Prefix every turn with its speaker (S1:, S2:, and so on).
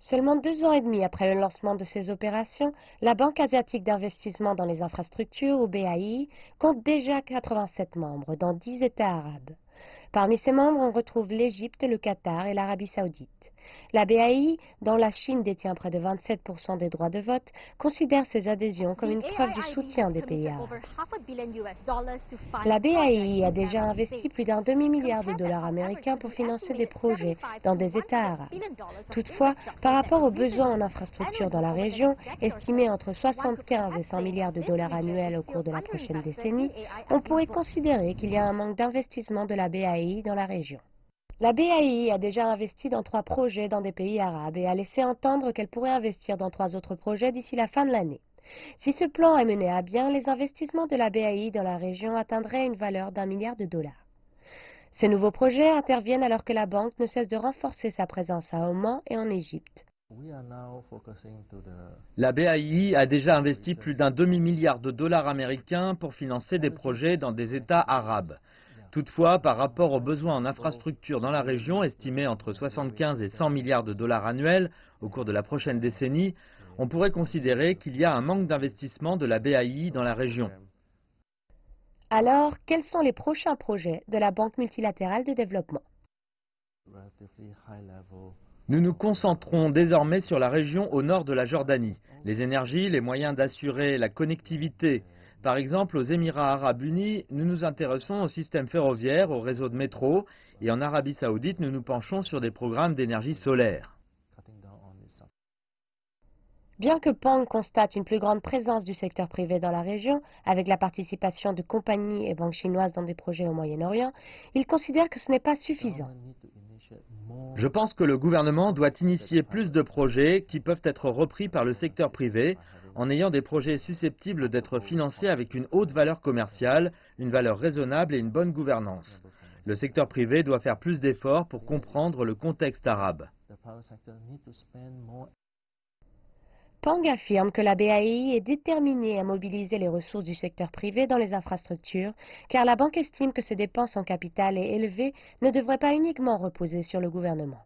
S1: Seulement 2 ans et demi après le lancement de ces opérations, la Banque asiatique d'investissement dans les infrastructures, ou BAI, compte déjà 87 membres dans 10 États arabes. Parmi ces membres, on retrouve l'Égypte, le Qatar et l'Arabie saoudite. La BAI, dont la Chine détient près de 27% des droits de vote, considère ces adhésions comme une preuve du soutien des pays arabes. La BAI a déjà investi plus d'un demi-milliard de dollars américains pour financer des projets dans des États arabes. Toutefois, par rapport aux besoins en infrastructures dans la région, estimés entre 75 et 100 milliards de dollars annuels au cours de la prochaine décennie, on pourrait considérer qu'il y a un manque d'investissement de la BAI dans la région. La BAI a déjà investi dans 3 projets dans des pays arabes et a laissé entendre qu'elle pourrait investir dans 3 autres projets d'ici la fin de l'année. Si ce plan est mené à bien, les investissements de la BAI dans la région atteindraient une valeur d'1 milliard de dollars. Ces nouveaux projets interviennent alors que la banque ne cesse de renforcer sa présence à Oman et en Égypte.
S2: La BAI a déjà investi plus d'un demi-milliard de dollars américains pour financer des projets dans des États arabes. Toutefois, par rapport aux besoins en infrastructures dans la région, estimés entre 75 et 100 milliards de dollars annuels au cours de la prochaine décennie, on pourrait considérer qu'il y a un manque d'investissement de la BAI dans la région.
S1: Alors, quels sont les prochains projets de la Banque multilatérale de développement?
S2: Nous nous concentrons désormais sur la région au nord de la Jordanie. Les énergies, les moyens d'assurer la connectivité. Par exemple, aux Émirats arabes unis, nous nous intéressons au système ferroviaire, au réseau de métro, et en Arabie saoudite, nous nous penchons sur des programmes d'énergie solaire.
S1: Bien que Pang constate une plus grande présence du secteur privé dans la région, avec la participation de compagnies et banques chinoises dans des projets au Moyen-Orient, il considère que ce n'est pas suffisant.
S2: Je pense que le gouvernement doit initier plus de projets qui peuvent être repris par le secteur privé, en ayant des projets susceptibles d'être financés avec une haute valeur commerciale, une valeur raisonnable et une bonne gouvernance. Le secteur privé doit faire plus d'efforts pour comprendre le contexte arabe.
S1: Pang affirme que la BAI est déterminée à mobiliser les ressources du secteur privé dans les infrastructures, car la banque estime que ses dépenses en capital et élevées ne devraient pas uniquement reposer sur le gouvernement.